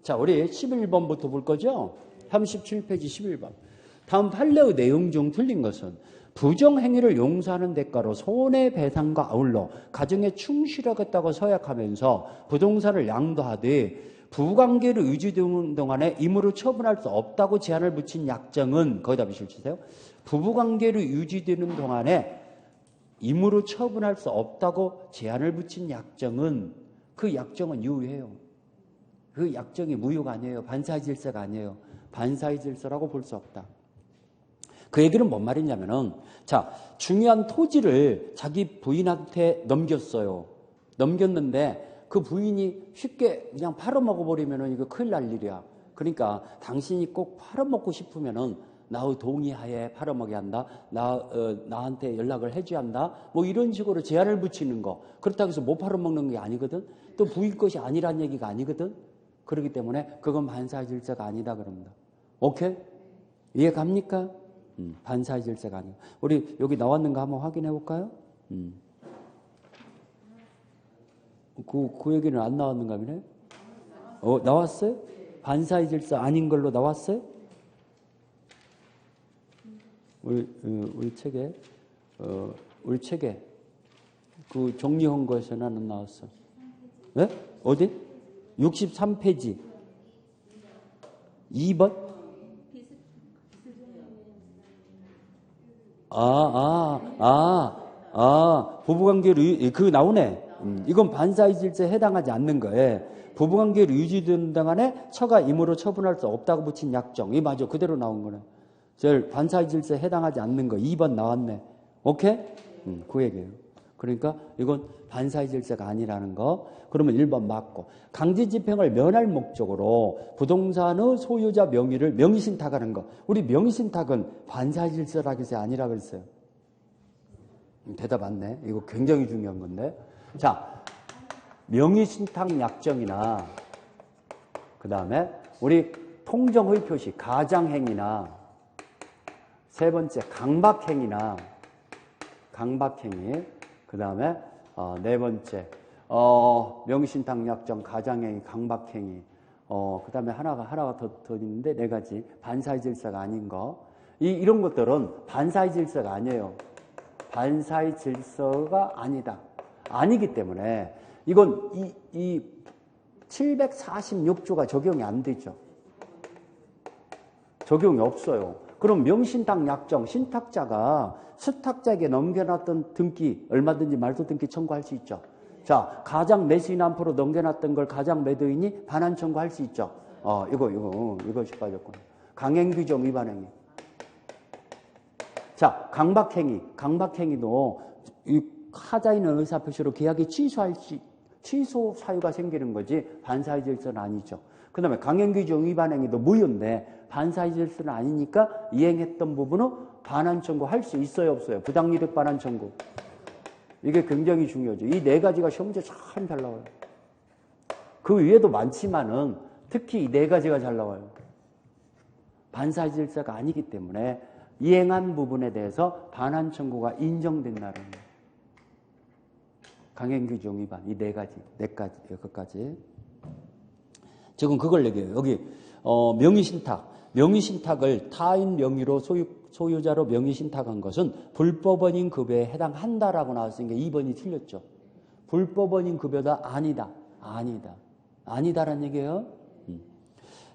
자, 우리 11번부터 볼 거죠? 37페이지 11번. 다음 판례의 내용 중 틀린 것은 부정행위를 용서하는 대가로 손해배상과 아울러 가정에 충실하겠다고 서약하면서 부동산을 양도하되 부관계를 유지되는 동안에 임으로 처분할 수 없다고 제한을 붙인 약정은 거기다 미실 주세요. 부부관계를 유지되는 동안에 임으로 처분할 수 없다고 제한을 붙인 약정은 그 약정은 유효해요. 그 약정이 무효가 아니에요. 반사의 질서가 아니에요. 반사의 질서라고 볼 수 없다. 그 얘기는 뭔 말이냐면은 자, 중요한 토지를 자기 부인한테 넘겼어요. 넘겼는데 그 부인이 쉽게 그냥 팔아먹어버리면은 이거 큰일 날 일이야. 그러니까 당신이 꼭 팔아먹고 싶으면은 나의 동의하에 팔아먹게 한다. 나한테 연락을 해줘야 한다. 뭐 이런 식으로 제한을 붙이는 거. 그렇다고 해서 못 팔아먹는 게 아니거든. 또 부인 것이 아니란 얘기가 아니거든. 그렇기 때문에 그건 반사의 질서가 아니다 그럽니다. 오케이? 이해 갑니까? 반사의 질서가 아니에요. 우리 여기 나왔는가 한번 확인해 볼까요? 그 얘기는 안 나왔는가 보네? 나왔어요? 반사의 질서 아닌 걸로 나왔어요? 우리 책에 그 정리한 것에는 나왔어. 네? 어디? 63페이지 2번? 부부관계를 그 나오네. 이건 반사의 질서에 해당하지 않는 거예요. 부부관계를 유지되는 동안에 처가 임으로 처분할 수 없다고 붙인 약정. 이 맞아. 그대로 나온 거네. 반사의 질서에 해당하지 않는 거 2번 나왔네. 오케이? 그 얘기예요. 그러니까 이건 반사의 질서가 아니라는 거. 그러면 1번 맞고. 강제집행을 면할 목적으로 부동산의 소유자 명의를 명의신탁하는 거. 우리 명의신탁은 반사의 질서라고 해서 아니라고 그랬어요. 대답 맞네. 이거 굉장히 중요한 건데. 자, 명의신탁 약정이나 그 다음에 우리 통정의 표시, 가장행위나 세 번째 강박행위나 강박행위 그 다음에 네 번째 명의신탁 약정, 가장행위, 강박행위 그 다음에 하나가 더 있는데 네 가지 반사의 질서가 아닌 거 이런 것들은 반사의 질서가 아니에요. 반사의 질서가 아니다. 아니기 때문에 이건 이 746조가 적용이 안 되죠. 적용이 없어요. 그럼 명신탁 약정, 신탁자가 수탁자에게 넘겨놨던 등기, 얼마든지 말소 등기 청구할 수 있죠. 자, 가장 매수인 앞으로 넘겨놨던 걸 가장 매도인이 반환 청구할 수 있죠. 이것이 빠졌구나. 강행규정 위반행위. 자, 강박행위도 이 하자인은 의사표시로 계약이 취소 사유가 생기는 거지 반사의 질서는 아니죠. 그 다음에 강행규정 위반행위도 무효인데 반사의 질서는 아니니까 이행했던 부분은 반환 청구할 수 있어요, 없어요? 부당이득 반환 청구. 이게 굉장히 중요하죠. 이 네 가지가 시험 문제 참 잘 나와요. 그 위에도 많지만은 특히 이 네 가지가 잘 나와요. 반사의 질서가 아니기 때문에 이행한 부분에 대해서 반환 청구가 인정된다는 거예요. 강행규정 위반 이 네 가지, 여기까지. 지금 그걸 얘기해요. 여기 명의신탁을 타인 명의로 소유자로 명의신탁한 것은 불법원인 급여에 해당한다라고 나왔으니까 2번이 틀렸죠. 불법원인 급여다? 아니다라는 얘기예요.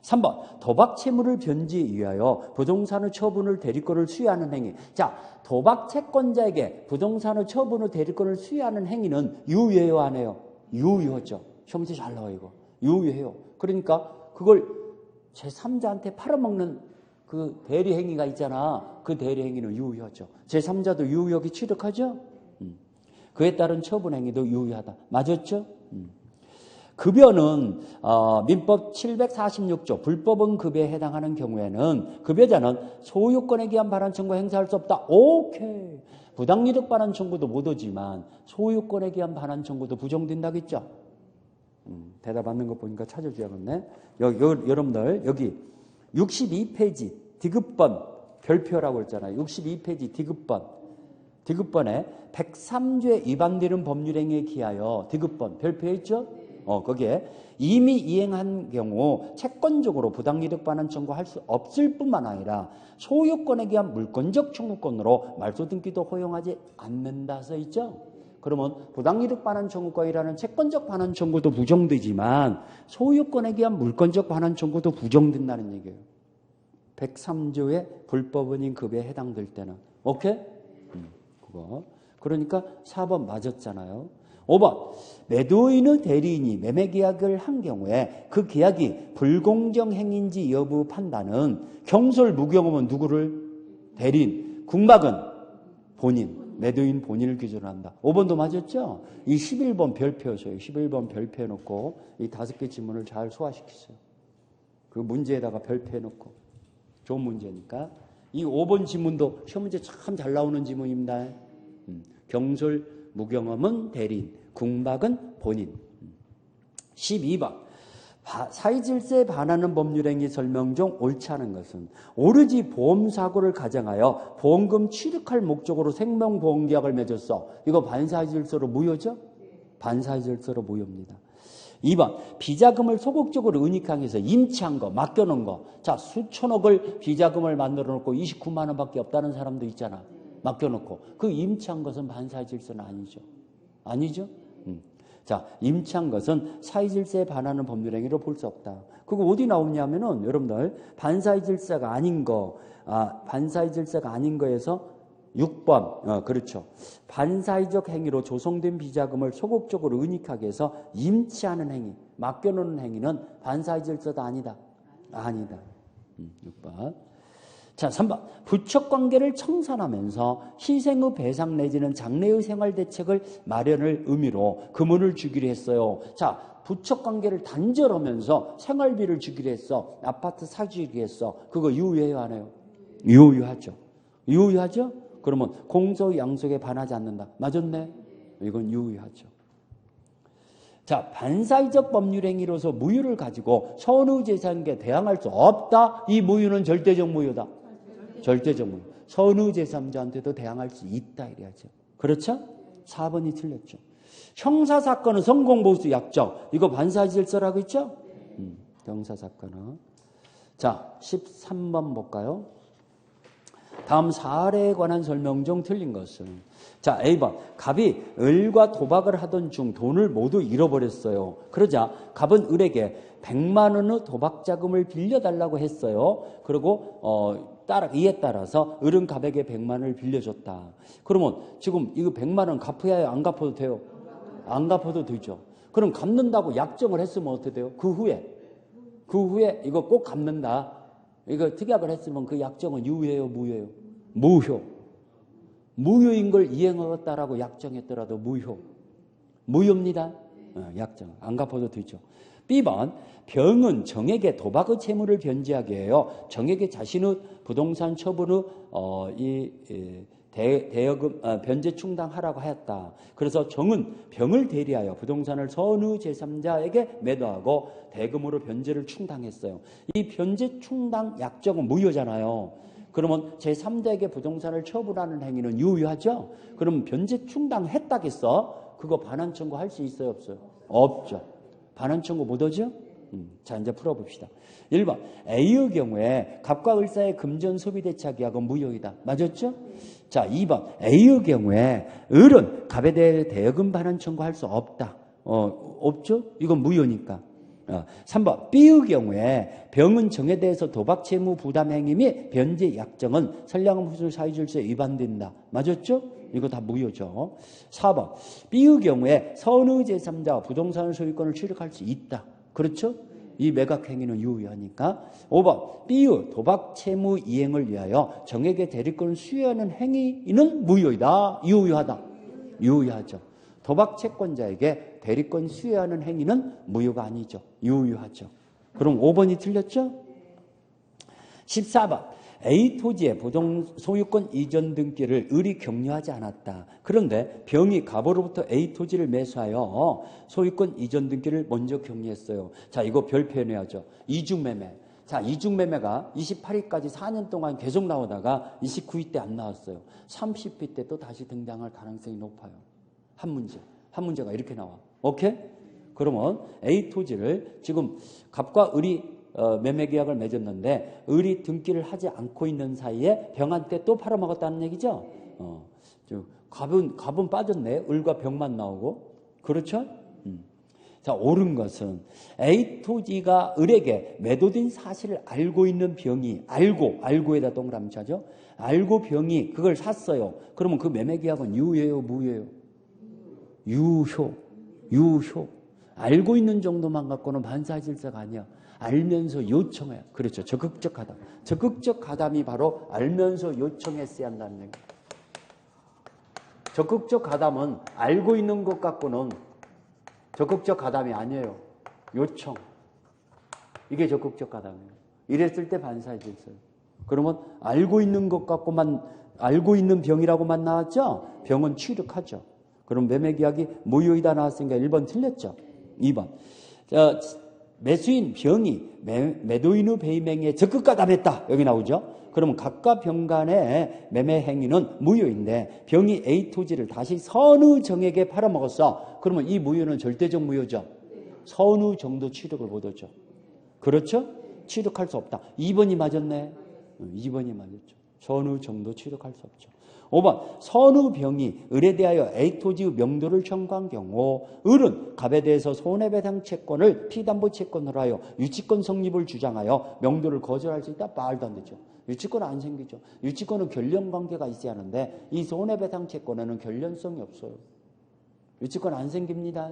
3번 도박 채무를 변제에 의하여 부동산의 처분을 대리권을 수여하는 행위. 자, 도박 채권자에게 부동산의 처분을 대리권을 수여하는 행위는 유효해요, 안 해요? 유효하죠. 시험 문제 잘 나와요, 이거. 유효해요. 그러니까 그걸 제3자한테 팔아먹는 그 대리 행위가 있잖아. 그 대리 행위는 유효하죠. 제3자도 유효하게 취득하죠. 그에 따른 처분 행위도 유효하다. 맞았죠? 급여는 민법 746조 불법은 급여에 해당하는 경우에는 급여자는 소유권에 기한 반환 청구 행사할 수 없다. 오케이. 부당이득 반환 청구도 못 오지만 소유권에 기한 반환 청구도 부정된다겠죠. 대답 받는 거 보니까 찾아줘야겠네. 여러분들 여기 62페이지 디귿번 별표라고 했잖아요. 62페이지 디귿번에 103조에 위반되는 법률행위에 기하여 디귿번 별표에 있죠? 거기에 이미 이행한 경우 채권적으로 부당이득 반환 청구할 수 없을 뿐만 아니라 소유권에 대한 물권적 청구권으로 말소 등기도 허용하지 않는다 써 있죠. 그러면 부당이득 반환 청구권이라는 채권적 반환 청구도 부정되지만 소유권에 대한 물권적 반환 청구도 부정된다는 얘기예요. 103조의 불법원인 급여에 해당될 때는. 오케이? 그거. 그러니까 4번 맞았잖아요. 5번. 매도인의 대리인이 매매 계약을 한 경우에 그 계약이 불공정 행위인지 여부 판단은 경솔 무경험은 누구를? 대리인. 궁박은 본인. 매도인 본인을 기준으로 한다. 5번도 맞았죠? 이 11번 별표였어요. 11번 별표해놓고 이 5개 지문을 잘 소화시켰어요. 그 문제에다가 별표해놓고. 좋은 문제니까. 이 5번 지문도 시험 문제 참 잘 나오는 지문입니다. 경솔 무경험은 대리인, 궁박은 본인. 12번. 사회질서에 반하는 법률행위 설명 중 옳지 않은 것은 오로지 보험사고를 가정하여 보험금 취득할 목적으로 생명보험계약을 맺었어. 이거 반사회질서로 무효죠? 반사회질서로 무효입니다. 2번. 비자금을 소극적으로 은닉하면서 임치한 거, 맡겨놓은 거. 자, 수천억을 비자금을 만들어 놓고 29만 원밖에 없다는 사람도 있잖아. 맡겨놓고. 그 임치한 것은 반사회질서는 아니죠. 아니죠? 자, 임치한 것은 사회질서에 반하는 법률행위로 볼 수 없다. 그거 어디 나오냐면은 여러분들 반사회질서가 아닌 거, 반사회질서가 아닌 거에서 6번, 그렇죠. 반사회적 행위로 조성된 비자금을 소극적으로 은닉하게 해서 임치하는 행위, 맡겨놓는 행위는 반사회질서도 아니다. 아니다. 6번. 자, 3번. 부척관계를 청산하면서 희생의 배상 내지는 장래의 생활대책을 마련을 의미로 금원을 주기로 했어요. 자, 부척관계를 단절하면서 생활비를 주기로 했어. 아파트 사주기로 했어. 그거 유효해요, 안 해요? 유효하죠. 유효하죠? 그러면 공소 양속에 반하지 않는다. 맞았네? 이건 유효하죠. 자, 반사회적 법률행위로서 무효를 가지고 선의재산에게 대항할 수 없다. 이 무효는 절대적 무효다. 절대적 무효. 선의제3자한테도 대항할 수 있다 이래야죠. 그렇죠? 4번이 틀렸죠. 형사사건은 성공보수 약정. 이거 반사질서라고 있죠? 형사사건은. 자, 13번 볼까요? 다음 사례에 관한 설명 중 틀린 것은. 자, A번. 갑이 을과 도박을 하던 중 돈을 모두 잃어버렸어요. 그러자 갑은 을에게 100만 원의 도박 자금을 빌려달라고 했어요. 그리고 이에 따라서 을은 갑에게 100만 원을 빌려줬다. 그러면 지금 이거 100만 원 갚아야 안 갚아도 돼요? 안 갚아도 되죠. 그럼 갚는다고 약정을 했으면 어떻게 돼요? 그 후에 이거 꼭 갚는다. 이거 특약을 했으면 그 약정은 유효해요, 무효해요? 무효. 무효인 걸 이행하겠다라고 약정했더라도 무효입니다. 약정. 안 갚아도 되죠. B번. 병은 정에게 도박의 채무를 변제하게 해요. 정에게 자신의 부동산 처분의 대여금 변제 충당하라고 하였다. 그래서 정은 병을 대리하여 부동산을 선의 제3자에게 매도하고 대금으로 변제를 충당했어요. 이 변제 충당 약정은 무효잖아요. 그러면 제3자에게 부동산을 처분하는 행위는 유효하죠? 그럼 변제 충당했다겠어? 그거 반환 청구할 수 있어요, 없어요? 없죠. 반환 청구 못 하죠? 자, 이제 풀어봅시다. 1번. A의 경우에 갑과 을 사이의 금전 소비 대차 계약은 무효이다. 맞았죠? 자, 2번. A의 경우에 을은 갑에 대해 대여금 반환 청구할 수 없다. 없죠? 이건 무효니까. 3번. B의 경우에 병은 정에 대해서 도박 채무 부담 행위 및 변제 약정은 선량한 후술 사회질서에 위반된다. 맞았죠? 이거 다 무효죠. 4번. B의 경우에 선의 제3자와 부동산 소유권을 취득할 수 있다. 그렇죠? 이 매각 행위는 유효하니까. 5번. B의 도박 채무 이행을 위하여 정에게 대리권을 수여하는 행위는 무효이다. 유효하다. 유효하죠. 도박 채권자에게 대리권 수여하는 행위는 무효가 아니죠. 유효하죠. 그럼 5번이 틀렸죠? 14번. A 토지의 부동 소유권 이전 등기를 을이 격려하지 않았다. 그런데 병이 갑으로부터 A 토지를 매수하여 소유권 이전 등기를 먼저 격려했어요. 자, 이거 별표해내야죠. 이중매매. 자, 이중매매가 28위까지 4년 동안 계속 나오다가 29위 때 안 나왔어요. 30위 때 또 다시 등장할 가능성이 높아요. 한 문제가 이렇게 나와. 오케이? 그러면 A 토지를 지금 갑과 을이 매매 계약을 맺었는데 을이 등기를 하지 않고 있는 사이에 병한테 또 팔아먹었다는 얘기죠. 갑은 빠졌네. 을과 병만 나오고. 그렇죠? 자, 옳은 것은 A 토지가 을에게 매도된 사실을 알고 있는 병이 알고에다 동그라미 쳐죠. 알고 병이 그걸 샀어요. 그러면 그 매매 계약은 유효예요, 무효예요? 유효. 알고 있는 정도만 갖고는 반사질서가 아니야. 알면서 요청해. 그렇죠. 적극적 가담. 적극적 가담이 바로 알면서 요청했어야 한다는 얘기예요. 적극적 가담은 알고 있는 것 갖고는 적극적 가담이 아니에요. 요청. 이게 적극적 가담이에요. 이랬을 때 반사의 질서예요. 그러면 알고 있는 것 갖고만, 알고 있는 병이라고만 나왔죠? 병은 취득하죠. 그럼 매매계약이 무효이다 나왔으니까 1번 틀렸죠? 2번. 자, 매수인 병이 매도인의 배임행위에 적극 가담했다. 여기 나오죠? 그러면 각과 병 간의 매매 행위는 무효인데 병이 A 토지를 다시 선의정에게 팔아먹었어. 그러면 이 무효는 절대적 무효죠. 선의 정도 취득을 못 하죠. 그렇죠? 취득할 수 없다. 2번이 맞았네. 2번이 맞았죠. 선의 정도 취득할 수 없죠. 5번 선의 병이 을에 대하여 A 토지의 명도를 청구한 경우 을은 갑에 대해서 손해배상 채권을 피담보 채권으로 하여 유치권 성립을 주장하여 명도를 거절할 수 있다? 말도 안 되죠. 유치권은 안 생기죠. 유치권은 결련관계가 있어야 하는데 이 손해배상 채권에는 결련성이 없어요. 유치권 안 생깁니다.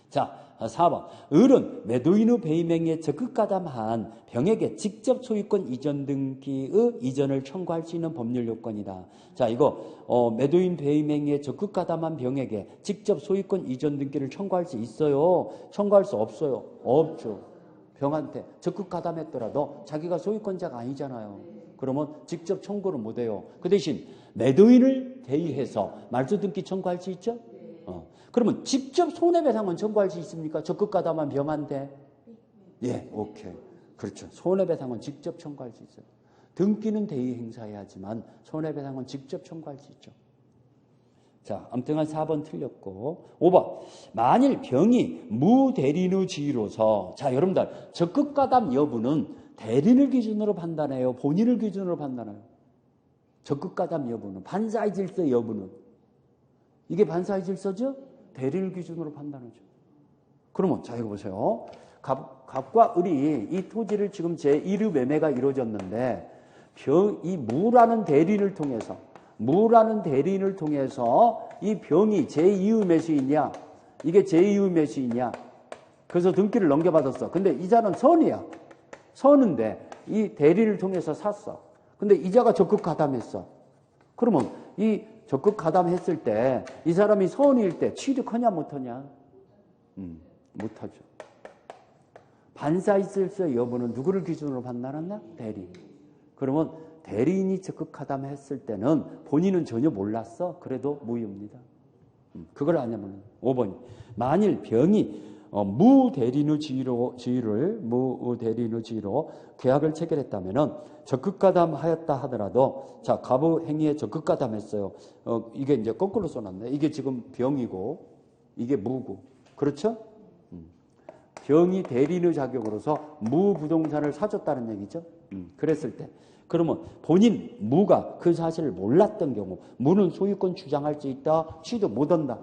자, 4번. 을은 매도인의 배임행위에 적극 가담한 병에게 직접 소유권 이전 등기의 이전을 청구할 수 있는 법률 요건이다. 자, 이거 매도인 배임행위에 적극 가담한 병에게 직접 소유권 이전 등기를 청구할 수 있어요? 청구할 수 없어요? 없죠. 병한테 적극 가담했더라도 자기가 소유권자가 아니잖아요. 그러면 직접 청구를 못해요. 그 대신 매도인을 대의해서 말소 등기 청구할 수 있죠? 그러면 직접 손해배상은 청구할 수 있습니까? 적극 가담한 병한테? 예, 오케이. 그렇죠. 손해배상은 직접 청구할 수 있어요. 등기는 대의 행사해야 하지만 손해배상은 직접 청구할 수 있죠. 자, 아무튼 4번 틀렸고 5번. 만일 병이 무대리인의 지위로서 자, 여러분들 적극 가담 여부는 대리인을 기준으로 판단해요? 본인을 기준으로 판단해요? 적극 가담 여부는 반사의 질서 여부는 이게 반사의 질서죠? 대리인을 기준으로 판단하죠. 그러면 자, 이거 보세요. 갑과 을이 이 토지를 지금 제1의 매매가 이루어졌는데 이 무라는 대리인을 통해서 이 병이 제2의 매수인이야. 이게 제2의 매수인이야. 그래서 등기를 넘겨받았어. 근데 이자는 선이야. 선인데 이 대리를 통해서 샀어. 근데 이자가 적극 가담했어. 그러면 이 적극 가담했을 때 이 사람이 선일 때 취득하냐 못하냐? 못하죠. 반사의 질서 여부는 누구를 기준으로 판단한다? 대리인. 그러면 대리인이 적극 가담했을 때는 본인은 전혀 몰랐어. 그래도 무효입니다. 그걸 아냐면 5번. 만일 병이 무대리인의 지위로 계약을 체결했다면은 적극 가담하였다 하더라도 자, 갑의 행위에 적극 가담했어요. 이게 이제 거꾸로 써놨네. 이게 지금 병이고 이게 무고. 그렇죠? 병이 대리인의 자격으로서 무부동산을 사줬다는 얘기죠. 그랬을 때 그러면 본인 무가 그 사실을 몰랐던 경우 무는 소유권 주장할 수 있다. 취득 못한다.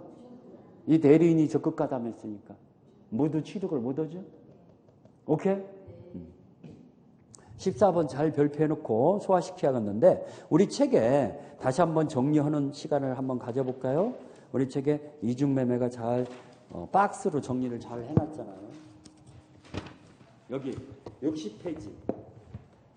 이 대리인이 적극 가담했으니까 무도 취득을 못하죠. 오케이? 14번 잘 별표해놓고 소화시켜야겠는데 우리 책에 다시 한번 정리하는 시간을 한번 가져볼까요? 우리 책에 이중매매가 잘 박스로 정리를 잘 해놨잖아요. 여기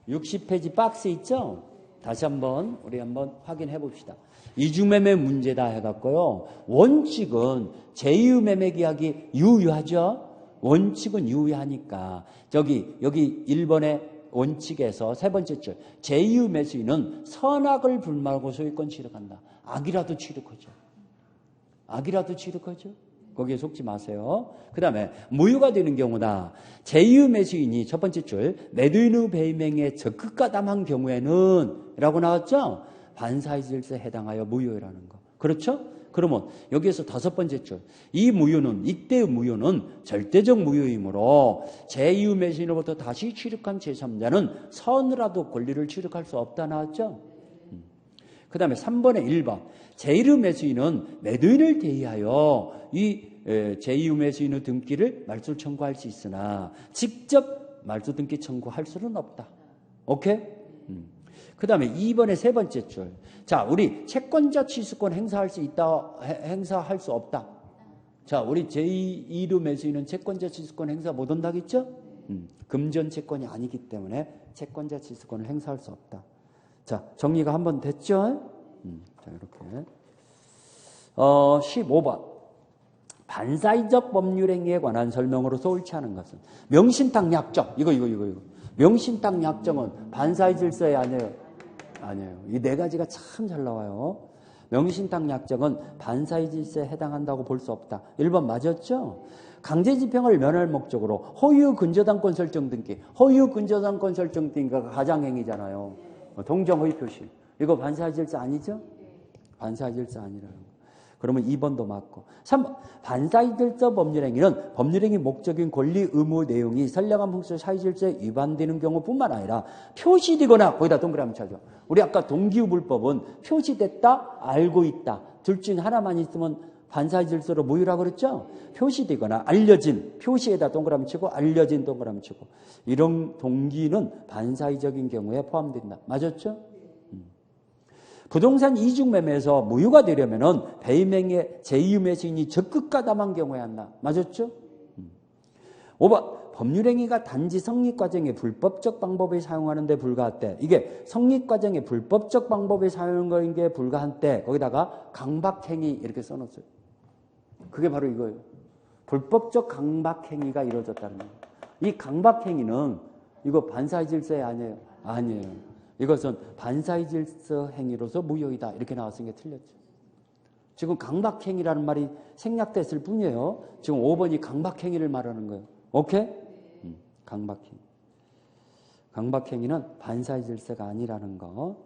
60페이지 박스 있죠? 다시 한번 우리 한번 확인해 봅시다. 이중매매 문제다 해갖고요. 원칙은 제2의 매매 계약이 유효하죠? 원칙은 유효하니까 여기 1번의 원칙에서 세 번째 줄 제2의 매수인은 선악을 불말하고 소유권 취득한다. 악이라도 취득하죠. 거기에 속지 마세요. 그 다음에 무효가 되는 경우다. 제2의 매수인이 첫 번째 줄 매도인의 배임행위에 적극 가담한 경우에는 라고 나왔죠? 반사의 질서에 해당하여 무효라는 거. 그렇죠? 그러면 여기에서 다섯 번째 줄. 이 무효는, 이때의 무효는 절대적 무효이므로 제2의 매수인으로부터 다시 취득한 제3자는 서느라도 권리를 취득할 수 없다 나왔죠? 그 다음에 3번의 1번. 제1의 매수인은 매도인을 대의하여 이 제2의 매수인의 등기를 말소 청구할 수 있으나 직접 말소 등기 청구할 수는 없다. 오케이? 그 다음에 2번의 세 번째 줄. 자, 우리 채권자 취소권 행사할 수 있다, 행사할 수 없다. 자, 우리 제2의 매수인은 채권자 취소권 행사 못 한다겠죠? 금전 채권이 아니기 때문에 채권자 취소권을 행사할 수 없다. 자, 정리가 한번 됐죠? 자, 이렇게. 15번. 반사이적 법률행위에 관한 설명으로서 옳지 않은 것은 명신탁 약정. 이거. 명신탁 약정은 반사의 질서에 아니에요. 이 네 가지가 참 잘 나와요. 명신탁 약정은 반사의 질서에 해당한다고 볼 수 없다. 1번 맞았죠? 강제집행을 면할 목적으로 허유 근저당권 설정 등기. 허유 근저당권 설정 등기가 가장행위잖아요. 동정 허위 표시. 이거 반사의 질서 아니죠? 반사의 질서 아니라는 거. 그러면 2번도 맞고. 3번. 반사의 질서 법률행위는 법률행위 목적인 권리 의무 내용이 선량한 풍수 사회질서에 위반되는 경우뿐만 아니라 표시되거나 거기다 동그라미 쳐줘. 우리 아까 동기유불법은 표시됐다, 알고 있다. 둘 중 하나만 있으면 반사의 질서로 무효라고 그랬죠? 표시되거나 알려진, 표시에다 동그라미 치고 알려진 동그라미 치고. 이런 동기는 반사의적인 경우에 포함된다. 맞았죠? 부동산 이중매매에서 무효가 되려면은 배임행위의 제2의 매수인이 적극 가담한 경우에 한다. 맞았죠? 5번. 법률행위가 단지 성립과정의 불법적 방법에 사용하는 데 불과할 때, 이게 성립과정의 불법적 방법에 사용하는 게 불과한 때 거기다가 강박행위 이렇게 써놓았어요. 그게 바로 이거예요. 불법적 강박행위가 이루어졌다는 거예요. 이 강박행위는 이거 반사의 질서에 아니에요. 이것은 반사의 질서 행위로서 무효이다. 이렇게 나왔으니까 틀렸죠. 지금 강박행위라는 말이 생략됐을 뿐이에요. 지금 5번이 강박행위를 말하는 거예요. 오케이? 강박행위. 강박행위는 반사의 질서가 아니라는 거.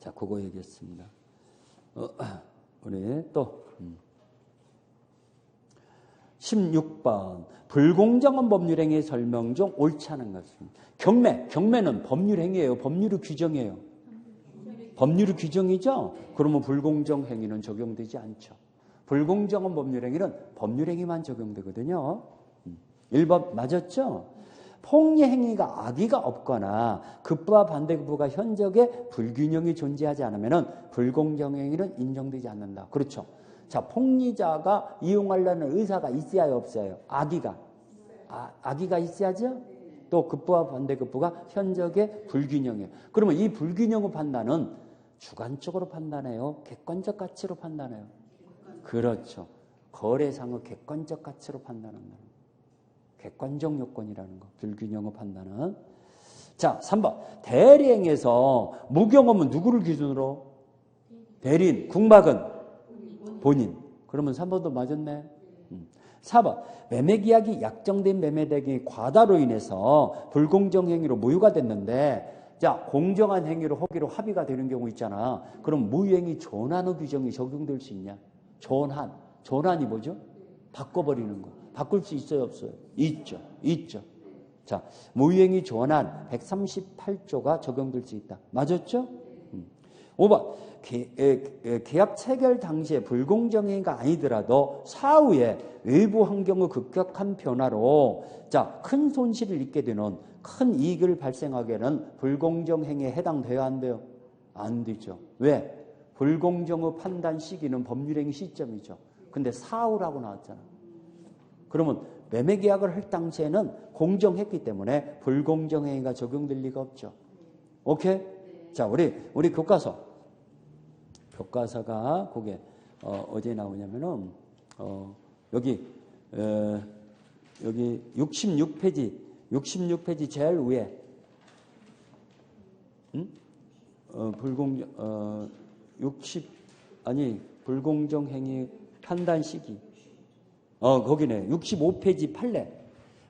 자, 그거 얘기했습니다. 우리 또 16번. 불공정한 법률행위의 설명 중 옳지 않은 것은 경매는 법률행위예요. 법률의 규정이에요. 법률의 규정이죠. 그러면 불공정행위는 적용되지 않죠. 불공정한 법률행위는 법률행위만 적용되거든요. 1번 맞았죠? 폭리행위가 악의가 없거나 급부와 반대급부가 현저하게 불균형이 존재하지 않으면 불공정행위는 인정되지 않는다. 그렇죠. 자, 폭리자가 이용하려는 의사가 있어야 없어요? 악의가 있어야죠? 또 급부와 반대급부가 현저하게 불균형이에요. 그러면 이 불균형의 판단은 주관적으로 판단해요? 객관적 가치로 판단해요? 그렇죠. 거래상의 객관적 가치로 판단한다. 객관적 요건이라는 거. 불균형의 판단은. 자, 3번. 대리행에서 무경험은 누구를 기준으로? 대리인. 궁박은? 본인. 그러면 3번도 맞았네. 4번. 매매계약이 약정된 매매대행이 과다로 인해서 불공정행위로 무효가 됐는데, 자, 공정한 행위로 허기로 합의가 되는 경우 있잖아. 그럼 무효행위 전환의 규정이 적용될 수 있냐? 전환이 뭐죠? 바꿔버리는 거. 바꿀 수 있어요, 없어요? 있죠. 자, 무효행위 전환 138조가 적용될 수 있다. 맞았죠? 5번. 계약 체결 당시에 불공정행위가 아니더라도 사후에 외부 환경의 급격한 변화로 자, 큰 손실을 입게 되는 큰 이익을 발생하게는 불공정행위에 해당돼야 안 돼요? 안 되죠. 왜? 불공정의 판단 시기는 법률행위 시점이죠. 근데 사후라고 나왔잖아. 그러면 매매계약을 할 당시에는 공정했기 때문에 불공정행위가 적용될 리가 없죠. 오케이? 자, 우리 교과서가 그게 어디에 나오냐면은 여기 66페이지 제일 위에 불공정 행위 판단 시기 거기네 65페이지 판례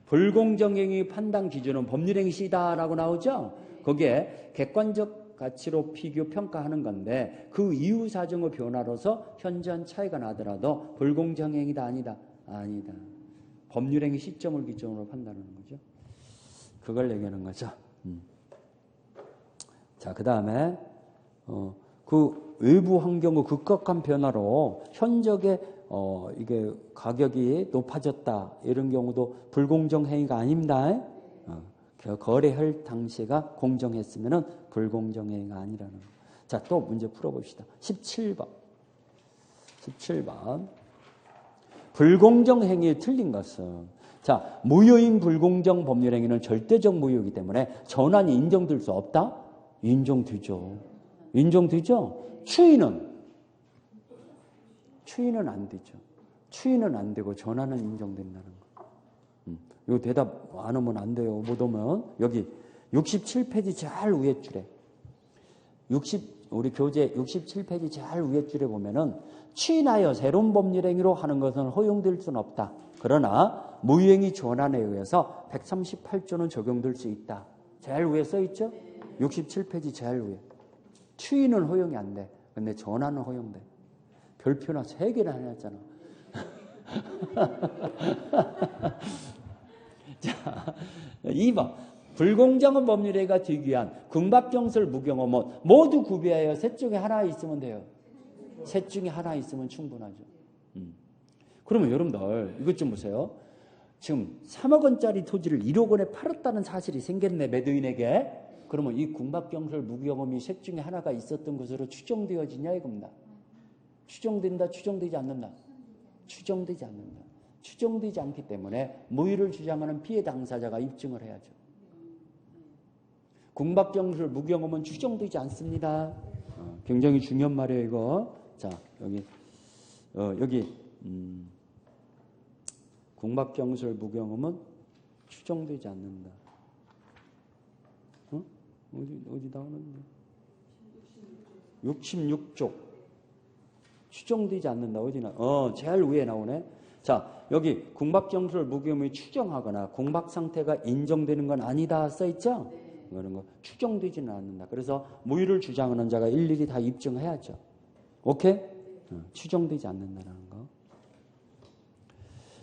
불공정 행위 판단 기준은 법률행위 시다라고 나오죠. 거기에 객관적 가치로 비교 평가하는 건데 그 이후 사정의 변화로서 현저한 차이가 나더라도 불공정행위다 아니다. 아니다. 법률행위 시점을 기점으로 판단하는 거죠. 그걸 얘기하는 거죠. 자, 그 다음에 그 외부 환경의 급격한 변화로 현저하게 이게 가격이 높아졌다 이런 경우도 불공정 행위가 아닙니다. 거래할 당시가 공정했으면 불공정 행위가 아니라는 거. 자, 또 문제 풀어봅시다. 17번. 불공정 행위에 틀린 것은, 자, 무효인 불공정 법률 행위는 절대적 무효이기 때문에 전환이 인정될 수 없다? 인정되죠. 추인은 안 되죠. 추인은 안 되고 전환은 인정된다는 거. 이거 대답 안 오면 안 돼요. 못 오면 여기 67페이지 제일 위에 줄에 우리 교재 67페이지 제일 위에 줄에 보면은 추인하여 새로운 법률 행위로 하는 것은 허용될 수는 없다. 그러나 무효행위 전환에 의해서 138조는 적용될 수 있다. 제일 위에 써 있죠? 67페이지 제일 위에. 추인은 허용이 안 돼. 근데 전환은 허용돼. 별표나 3개나 해놨잖아. 자, 2번. 불공정한 법률행위가 되기 위한 궁박정설 무경험은 모두 구비하여 셋 중에 하나 있으면 돼요. 셋 중에 하나 있으면 충분하죠. 그러면 여러분들 이것 좀 보세요. 지금 3억 원짜리 토지를 1억 원에 팔았다는 사실이 생겼네, 매도인에게. 그러면 이 궁박정설 무경험이 셋 중에 하나가 있었던 것으로 추정되어지냐 이겁니다. 추정된다, 추정되지 않는다. 추정되지 않는다. 추정되지 않기 때문에 무효를 주장하는 피해 당사자가 입증을 해야죠. 궁박정설 무경험은 추정되지 않습니다. 굉장히 중요한 말이에요, 이거. 자, 여기 궁박정설 무경험은 추정되지 않는다. 어디 나오는데? 66쪽. 추정되지 않는다. 어디 제일 위에 나오네. 자, 여기 궁박정설 무경험이 추정하거나 궁박 상태가 인정되는 건 아니다 써있죠? 이런 거 추정되지는 않는다. 그래서 무효를 주장하는 자가 일일이 다 입증해야죠. 오케이? 추정되지 않는다는 거.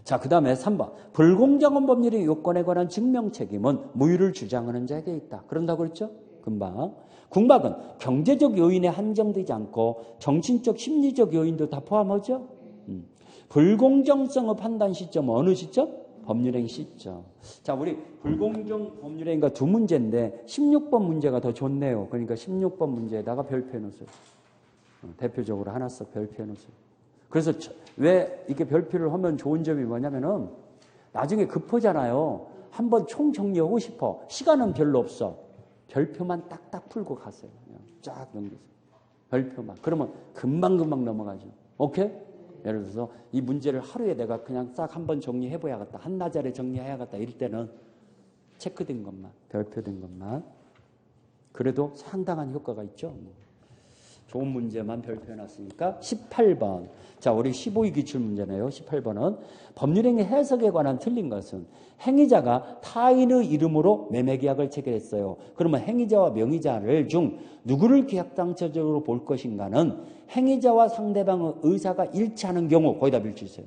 자, 그 다음에 3번. 불공정한 법률의 요건에 관한 증명 책임은 무효를 주장하는 자에게 있다. 그런다고 그랬죠? 금방. 궁박은 경제적 요인에 한정되지 않고 정신적, 심리적 요인도 다 포함하죠? 불공정성의 판단 시점은 어느 시점? 법률행위 시점. 자, 우리 불공정 법률행위가 두 문제인데 16번 문제가 더 좋네요. 그러니까 16번 문제에다가 별표해 놓으세요. 대표적으로 하나 써 별표해 놓으세요. 그래서 왜 이렇게 별표를 하면 좋은 점이 뭐냐면은 나중에 급하잖아요. 한번 총 정리하고 싶어. 시간은 별로 없어. 별표만 딱딱 풀고 가세요. 그냥 쫙 넘기세요. 별표만. 그러면 금방금방 넘어가죠. 오케이? 예를 들어서 이 문제를 하루에 내가 그냥 싹 한번 정리해봐야겠다. 한나절에 정리해야겠다. 이럴 때는 체크된 것만, 별표된 것만. 그래도 상당한 효과가 있죠. 좋은 문제만 별표해놨으니까 18번. 자, 우리 15위 기출문제네요. 18번은 법률행위 해석에 관한 틀린 것은 행위자가 타인의 이름으로 매매계약을 체결했어요. 그러면 행위자와 명의자를 중 누구를 계약당사자적으로 볼 것인가는 행위자와 상대방의 의사가 일치하는 경우, 거기다 밀치세요.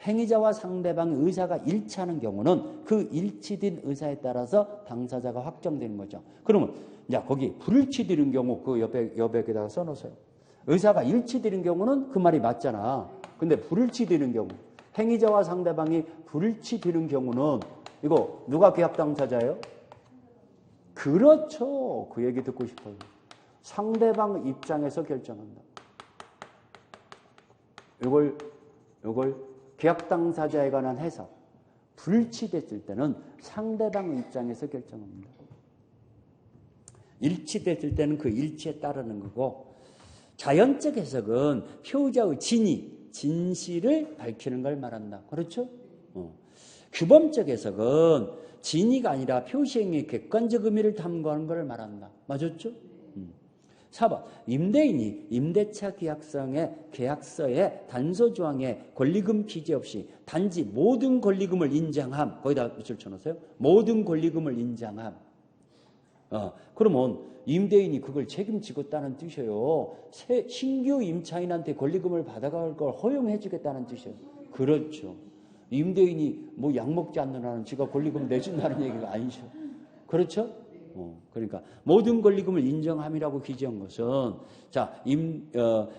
행위자와 상대방의 의사가 일치하는 경우는 그 일치된 의사에 따라서 당사자가 확정되는 거죠. 그러면 야, 거기 불일치되는 경우 그 옆에다가 써놓으세요. 의사가 일치되는 경우는 그 말이 맞잖아. 근데 불일치되는 경우, 행위자와 상대방이 불일치되는 경우는 이거 누가 계약 당사자예요? 그렇죠. 그 얘기 듣고 싶어요. 상대방 입장에서 결정한다. 이걸 계약 당사자에 관한 해석. 불일치됐을 때는 상대방 입장에서 결정합니다. 일치됐을 때는 그 일치에 따르는 거고, 자연적 해석은 피의자의 진실을 밝히는 걸 말한다. 그렇죠? 규범적 해석은 진위가 아니라 표시행위의 객관적 의미를 탐구하는 걸 말한다. 맞았죠? 4번. 임대인이 임대차 계약서의 단서 조항에 권리금 기재 없이 단지 모든 권리금을 인정함. 거기다 밑줄 쳐놓으세요. 모든 권리금을 인정함. 그러면 임대인이 그걸 책임지겠다는 뜻이에요. 신규 임차인한테 권리금을 받아갈 걸 허용해 주겠다는 뜻이에요. 그렇죠. 임대인이 뭐 약 먹지 않는 한은 지가 권리금 내준다는 얘기가 아니죠. 그렇죠? 그러니까 모든 권리금을 인정함이라고 기재한 것은 자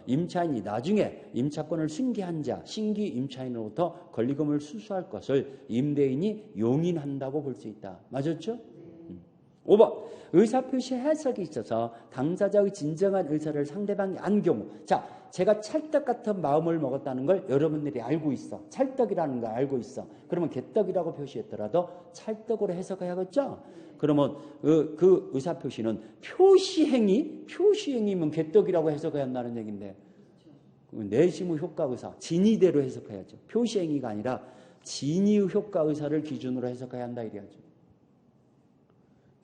임차인이 나중에 임차권을 승계한 자 신규 임차인으로부터 권리금을 수수할 것을 임대인이 용인한다고 볼 수 있다. 맞았죠? 5번 의사표시 해석이 있어서 당사자의 진정한 의사를 상대방이 안 경우 자 제가 찰떡 같은 마음을 먹었다는 걸 여러분들이 알고 있어. 찰떡이라는 걸 알고 있어. 그러면 개떡이라고 표시했더라도 찰떡으로 해석해야겠죠? 그러면 그 의사표시는 표시행위면 개떡이라고 해석해야 한다는 얘기인데 내심 효과 의사, 진의대로 해석해야죠. 표시행위가 아니라 진의 효과 의사를 기준으로 해석해야 한다 이래야죠.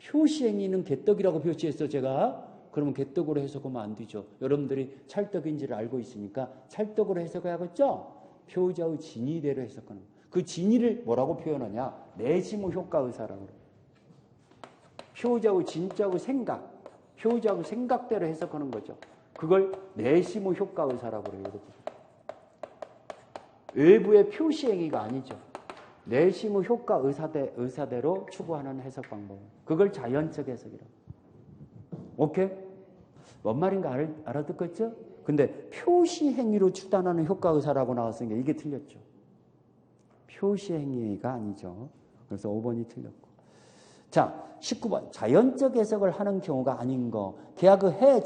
표시행위는 개떡이라고 표시했어 제가. 그러면 개떡으로 해석하면 안 되죠. 여러분들이 찰떡인지를 알고 있으니까 찰떡으로 해석해야겠죠? 표자의 진의대로 해석하는 거예요. 그 진의를 뭐라고 표현하냐? 내심의 효과 의사라고 그래요. 표자의 진짜의 생각, 표자의 생각대로 해석하는 거죠. 그걸 내심의 효과 의사라고 그래요. 여러분. 외부의 표시행위가 아니죠. 내심의 효과 의사대로 추구하는 해석 방법. 그걸 자연적 해석이라고. 오케이? 뭔 말인가 알아듣겠죠? 근데 표시행위로 추단하는 효과 의사라고 나왔으니까 이게 틀렸죠. 표시행위가 아니죠. 그래서 5번이 틀렸고. 자, 19번. 자연적 해석을 하는 경우가 아닌 거. 계약의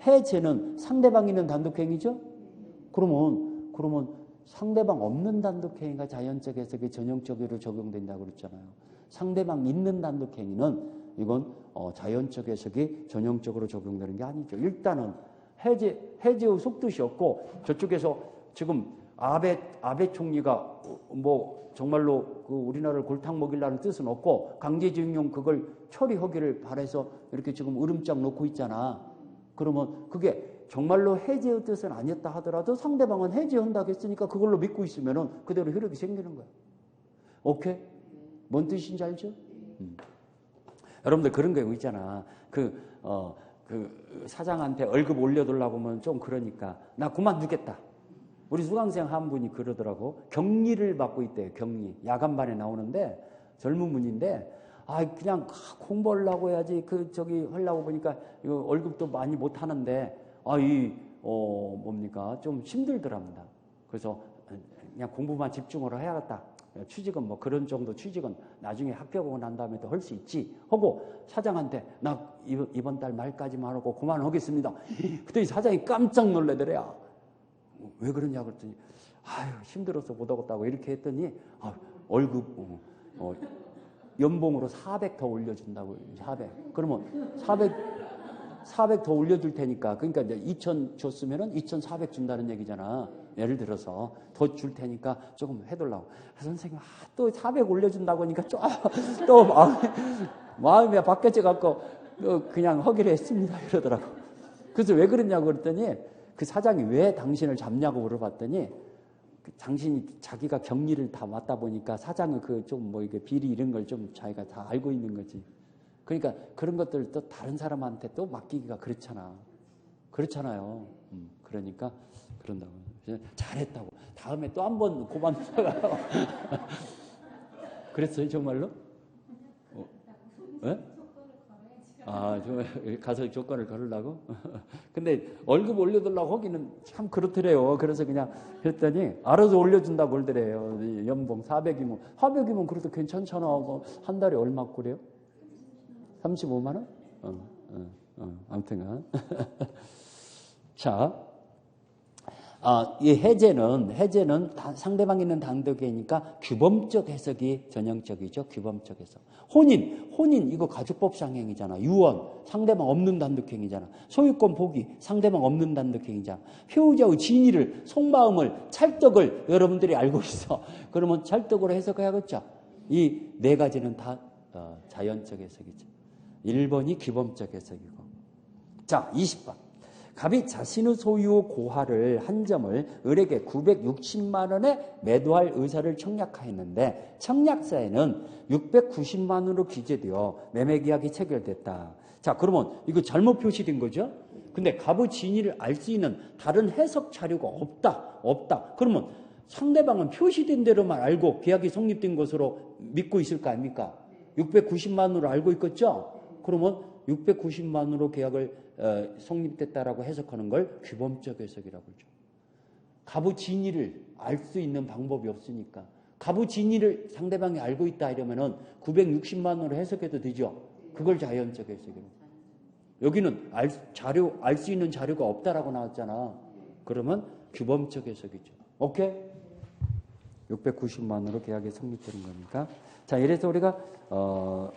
해체는 상대방이 있는 단독행위죠? 그러면 상대방 없는 단독행위가 자연적 해석에 전형적으로 적용된다고 그랬잖아요. 상대방 있는 단독행위는 이건 자연적 해석이 전형적으로 적용되는 게 아니죠. 일단은 해제의 속뜻이었고 저쪽에서 지금 아베 총리가 뭐 정말로 그 우리나라를 골탕 먹이려는 뜻은 없고 강제징용 그걸 처리하기를 바라서 이렇게 지금 으름장 놓고 있잖아. 그러면 그게 정말로 해제의 뜻은 아니었다 하더라도 상대방은 해제한다고 했으니까 그걸로 믿고 있으면은 그대로 효력이 생기는 거야. 오케이? 뭔 뜻인지 알죠? 여러분들 그런 경우 있잖아. 그 사장한테 월급 올려달라고 하면 좀 그러니까 나 그만두겠다. 우리 수강생 한 분이 그러더라고. 격리를 받고 있대요. 격리. 야간반에 나오는데 젊은 분인데 그냥 공부하려고 해야지 하려고 보니까 이거 월급도 많이 못 하는데 뭡니까? 좀 힘들더랍니다. 그래서 그냥 공부만 집중으로 해야겠다. 취직은 뭐 그런 정도 취직은 나중에 합격하고 난 다음에 또 할 수 있지 하고 사장한테 나 이번 달 말까지만 하고 그만하겠습니다. 그때 사장이 깜짝 놀래더래요. 왜 그러냐 그랬더니 힘들어서 못 하겠다고 이렇게 했더니 월급 연봉으로 400 더 올려준다고. 400. 그러면 400 더 올려줄 테니까 그러니까 이제 2,000 줬으면은 2,400 준다는 얘기잖아. 예를 들어서 더 줄 테니까 조금 해달라고. 선생님 또 400 올려준다고 하니까 또 마음이 바뀌어져 갖고 그냥 하기로 했습니다 이러더라고. 그래서 왜 그랬냐고 그랬더니 그 사장이 왜 당신을 잡냐고 물어봤더니 당신이 자기가 격리를 다 맡다 보니까 사장은 이게 비리 이런 걸 좀 자기가 다 알고 있는 거지. 그러니까 그런 것들 또 다른 사람한테 또 맡기기가 그렇잖아요. 그러니까 그런다고. 잘했다고. 다음에 또 한 번 그만두다가 그랬어요 정말로? 네? 가서 조건을 걸으려고? 근데 월급 올려달라고 하기는 참 그렇더래요. 그래서 그냥 그랬더니 알아서 올려준다고 그러더래요. 연봉 400이면 그래도 괜찮잖아. 한 달에 얼마 그래요? 35만 원? 아무튼 자, 이 해제는 상대방 있는 단독이니까 규범적 해석이 전형적이죠. 규범적 해석. 혼인 이거 가족법상 행위잖아. 유언 상대방 없는 단독행위잖아. 소유권 포기 상대방 없는 단독행위잖아. 표의자의 진의를 속마음을 찰떡을 여러분들이 알고 있어. 그러면 찰떡으로 해석해야겠죠. 이 네 가지는 다 자연적 해석이죠. 1번이 규범적 해석이고. 자, 20번. 갑이 자신의 소유 고화를 한 점을 을에게 960만 원에 매도할 의사를 청약하였는데 청약서에는 690만 원으로 기재되어 매매계약이 체결됐다. 자, 그러면 이거 잘못 표시된 거죠? 근데 갑의 진위를 알 수 있는 다른 해석 자료가 없다. 그러면 상대방은 표시된 대로만 알고 계약이 성립된 것으로 믿고 있을 거 아닙니까? 690만 원으로 알고 있겠죠? 그러면 690만 원으로 계약을 성립됐다라고 해석하는 걸 규범적 해석이라고 하죠. 갑의 진위를 알 수 있는 방법이 없으니까. 갑의 진위를 상대방이 알고 있다 이러면은 960만 원으로 해석해도 되죠. 그걸 자연적 해석이에요. 여기는 알 수 있는 자료가 없다라고 나왔잖아. 그러면 규범적 해석이죠. 오케이? 690만 원으로 계약이 성립되는 거니까. 자, 이래서 우리가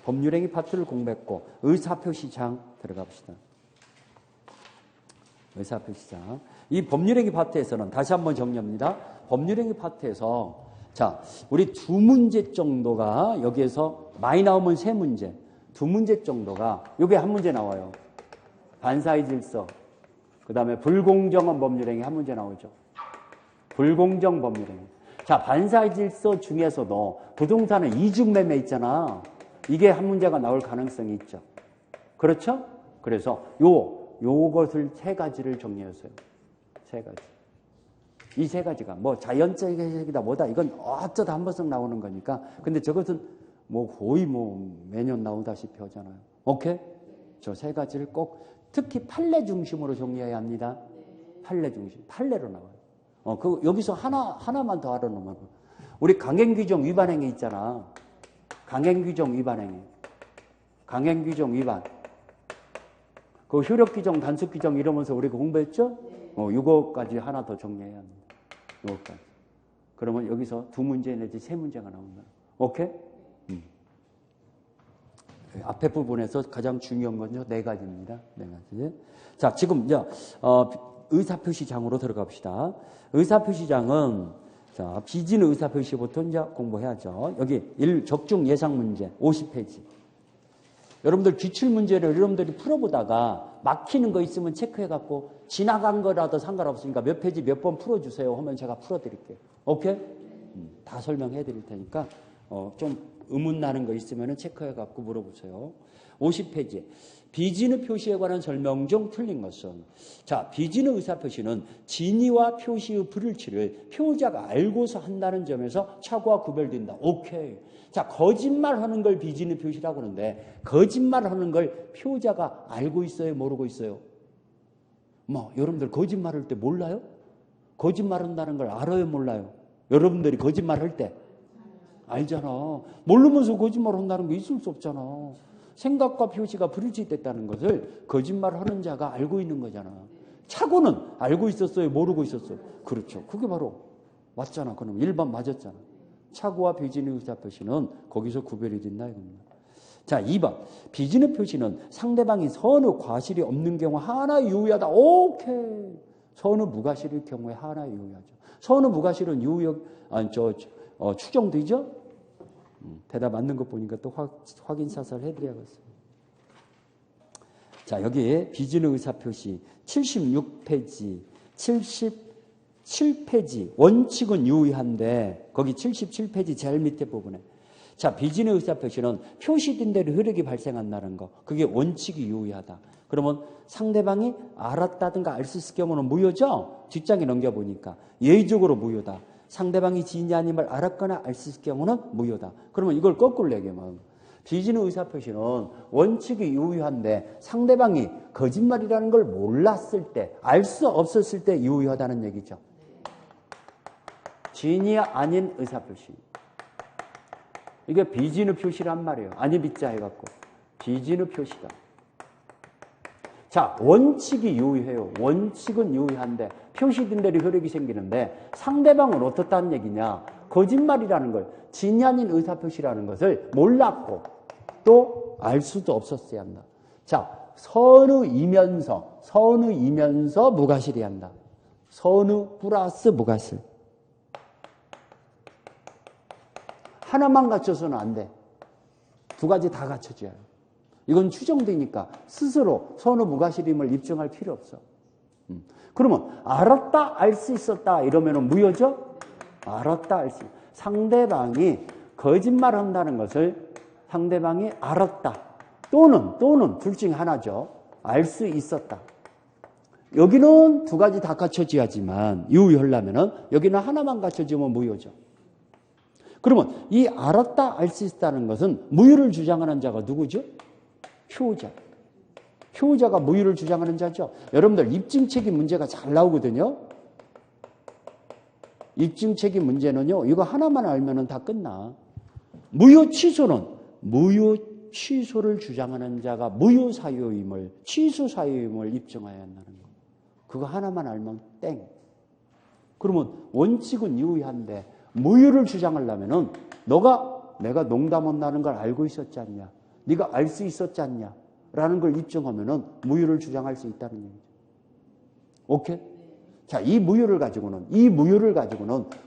법률행위 파트를 공부했고 의사표시장 들어가 봅시다. 의사표시장. 이 법률행위 파트에서는 다시 한번 정리합니다. 법률행위 파트에서 자, 우리 두 문제 정도가 여기에서 많이 나오면 세 문제, 두 문제 정도가 여기 한 문제 나와요. 반사의 질서. 그 다음에 불공정한 법률행위 한 문제 나오죠. 불공정 법률행위. 자, 반사의 질서 중에서도 부동산은 이중매매 있잖아. 이게 한 문제가 나올 가능성이 있죠. 그렇죠? 그래서 요것을 세 가지를 정리했어요. 세 가지. 이 세 가지가 뭐 자연적 해석이다 뭐다 이건 어쩌다 한 번씩 나오는 거니까. 근데 저것은 뭐 거의 뭐 매년 나오다시피 하잖아요. 오케이? 저 세 가지를 꼭 특히 판례 중심으로 정리해야 합니다. 판례 중심. 판례로 나와요. 여기서 하나만 더 알아놓으면 우리 강행규정 위반행위 있잖아. 강행규정 위반행위. 강행규정 위반. 그 효력규정, 단속규정 이러면서 우리가 공부했죠? 이거까지 하나 더 정리해야 합니다. 이거까지. 그러면 여기서 두 문제 내지 세 문제가 나온다. 오케이? 앞에 부분에서 가장 중요한 건 네 가지입니다. 네 가지. 자, 지금 이제 의사표시장으로 들어갑시다. 의사표시장은 자, 비진 의사표시부터 이제 공부해야죠. 여기 적중 예상 문제 50페이지. 여러분들 기출문제를 여러분들이 풀어보다가 막히는 거 있으면 체크해갖고 지나간 거라도 상관없으니까 몇 페이지 몇 번 풀어주세요 하면 제가 풀어드릴게요. 오케이? 다 설명해드릴 테니까 좀 의문 나는 거 있으면 체크해갖고 물어보세요. 50페이지. 비진의 표시에 관한 설명 중 틀린 것은 자, 비진의 의사표시는 진위와 표시의 불일치를 표자가 알고서 한다는 점에서 차고와 구별된다. 오케이. 자, 거짓말하는 걸 비진의 표시라고 하는데 거짓말하는 걸 표자가 알고 있어요? 모르고 있어요? 뭐 여러분들 거짓말할 때 몰라요? 거짓말한다는 걸 알아요? 몰라요? 여러분들이 거짓말할 때 알잖아. 모르면서 거짓말한다는 거 있을 수 없잖아. 생각과 표시가 불일치됐다는 것을 거짓말하는 자가 알고 있는 거잖아. 차고는 알고 있었어요? 모르고 있었어요? 그렇죠. 그게 바로 맞잖아. 그럼 1번 맞았잖아. 차고와 비진의 의사표시는 거기서 구별이 된다 이겁니다. 자, 2번. 비진의 표시는 상대방이 선의 과실이 없는 경우 하나 유효하다. 오케이. 선의 무과실일 경우에 하나 유효하죠. 선의 무과실은 추정되죠? 대답 맞는 것 보니까 또 확인 사살 해드려야겠어요. 자, 여기 비진의 의사표시 76페이지, 77페이지 원칙은 유의한데 거기 77페이지 제일 밑에 부분에 자, 비진의 의사표시는 표시된 대로 효력이 발생한다는 거. 그게 원칙이 유의하다. 그러면 상대방이 알았다든가 알 수 있을 경우는 무효죠? 뒷장에 넘겨보니까 예의적으로 무효다. 상대방이 지인이 아님을 알았거나 알 수 있을 경우는 무효다. 그러면 이걸 거꾸로 얘기하면 비진의 의사표시는 원칙이 유효한데 상대방이 거짓말이라는 걸 몰랐을 때, 알 수 없었을 때 유효하다는 얘기죠. 진이 아닌 의사표시. 이게 비진의 표시란 말이에요. 아니 믿자 해갖고. 비진의 표시다. 자, 원칙이 유효해요. 원칙은 유효한데 표시된 대로 효력이 생기는데 상대방은 어떻다는 얘기냐. 거짓말이라는 걸, 진이 아닌 의사표시라는 것을 몰랐고 또 알 수도 없었어야 한다. 자, 선의이면서 무과실이 한다. 선의 플러스 무과실. 하나만 갖춰서는 안 돼. 두 가지 다 갖춰줘야 해요. 이건 추정되니까 스스로 선의 무과실임을 입증할 필요 없어. 그러면 알았다, 알 수 있었다 이러면은 무효죠? 알았다, 알 수. 상대방이 거짓말한다는 것을 상대방이 알았다 또는 둘 중에 하나죠. 알 수 있었다. 여기는 두 가지 다 갖춰져야지만 유효하려면은 여기는 하나만 갖춰지면 무효죠. 그러면 이 알았다, 알 수 있다는 것은 무효를 주장하는 자가 누구죠? 표의자. 표의자가 무효를 주장하는 자죠. 여러분들 입증책임 문제가 잘 나오거든요. 입증책임 문제는요. 이거 하나만 알면은 다 끝나. 무효 취소는 무효 취소를 주장하는 자가 무효 사유임을 취소 사유임을 입증해야 한다는 거. 그거 하나만 알면 땡. 그러면 원칙은 유의한데 무효를 주장하려면은 내가 농담한다는 걸 알고 있었지 않냐? 네가 알 수 있었지 않냐? 라는 걸 입증하면은 무효를 주장할 수 있다는 얘기죠. 오케이? 자, 이 무효를 가지고는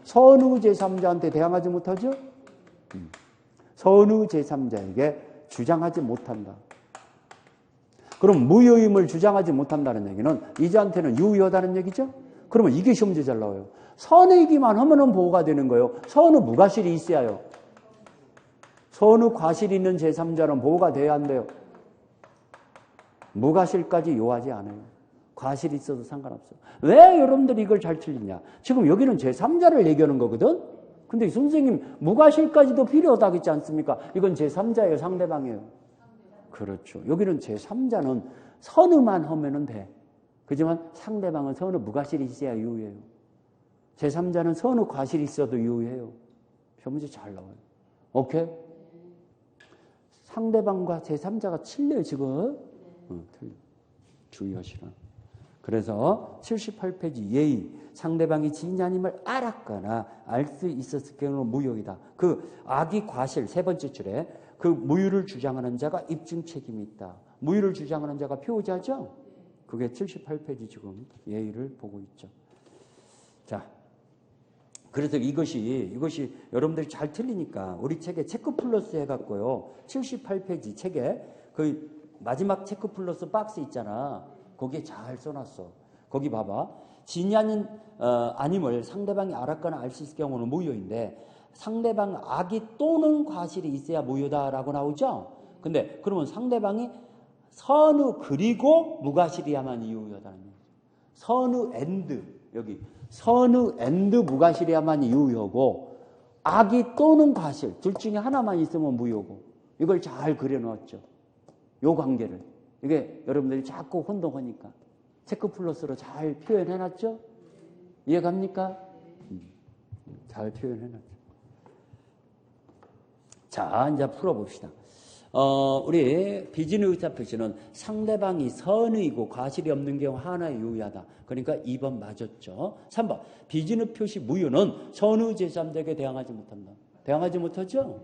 선의 제3자한테 대항하지 못하죠? 선의 제3자에게 주장하지 못한다. 그럼 무효임을 주장하지 못한다는 얘기는 이자한테는 유효하다는 얘기죠? 그러면 이게 시험 문제 잘 나와요. 선의기만 하면은 보호가 되는 거예요. 선의 무과실이 있어야 해요. 선의 과실이 있는 제3자는 보호가 돼야 한대요. 무과실까지 요하지 않아요. 과실이 있어도 상관없어요. 왜 여러분들이 이걸 잘 틀리냐? 지금 여기는 제3자를 얘기하는 거거든? 근데 선생님, 무과실까지도 필요하다겠지 않습니까? 이건 제3자예요, 상대방이에요. 그렇죠. 여기는 제3자는 선의만 하면은 돼. 그렇지만 상대방은 선의 무과실이 있어야 유효해요. 제3자는 선의 과실이 있어도 유효해요. 시험 문제 잘 나와요. 오케이? 상대방과 제3자가 틀려요, 지금. 틀려. 주의하시라. 그래서 78페이지 예의. 상대방이 진야님을 알았거나 알 수 있었을 경우 무효이다. 그 악의 과실 세 번째 줄에 그 무효를 주장하는 자가 입증 책임이 있다. 무효를 주장하는 자가 표의자죠? 그게 78페이지 지금 예의를 보고 있죠. 자, 그래서 이것이 여러분들이 잘 틀리니까 우리 책에 체크 플러스 해갖고요. 78페이지 책에 그 마지막 체크 플러스 박스 있잖아. 거기에 잘 써놨어. 거기 봐봐. 진야는 아님을 상대방이 알았거나 알 수 있을 경우는 무효인데 상대방 악이 또는 과실이 있어야 무효다라고 나오죠. 근데 그러면 상대방이 선의 그리고 무과실이야만 유효하다는 거예요. 선의 앤드 여기 선의 앤드 무과실이야만 유효고 악이 또는 과실 둘 중에 하나만 있으면 무효고 이걸 잘 그려놓았죠. 요 관계를 이게 여러분들이 자꾸 혼동하니까 체크 플러스로 잘 표현해놨죠? 이해갑니까? 잘 표현해놨죠. 자, 이제 풀어봅시다. 우리 비진의 의사표시는 상대방이 선의이고 과실이 없는 경우 하나에 유의하다. 그러니까 2번 맞았죠. 3번 비진의 표시 무효는 선의 제3자에게 대항하지 못한다. 대항하지 못하죠?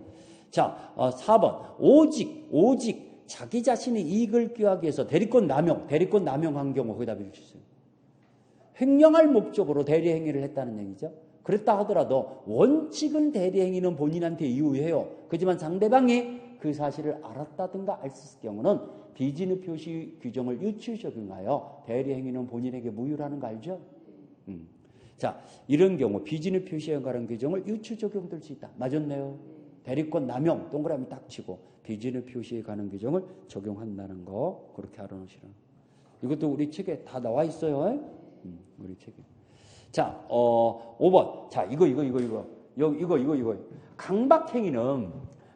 자, 4번 오직 자기 자신의 이익을 꾀하기 위해서 대리권 남용한 경우 거기다 비춰주세요. 횡령할 목적으로 대리행위를 했다는 얘기죠. 그랬다 하더라도 원칙은 대리행위는 본인한테 유효해요. 그렇지만 상대방이 그 사실을 알았다든가 알 수 있을 경우는 비진의 표시 규정을 유추 적용하여 대리행위는 본인에게 무효라는 거 알죠? 자, 이런 경우 비진의 표시에 관한 규정을 유추 적용될 수 있다. 맞았네요. 대리권 남용 동그라미 딱 치고 비진의 표시에 관한 규정을 적용한다는 거 그렇게 알아놓으시라는 거. 이것도 우리 책에 다 나와 있어요. 우리 책에. 자, 5번. 자, 이거.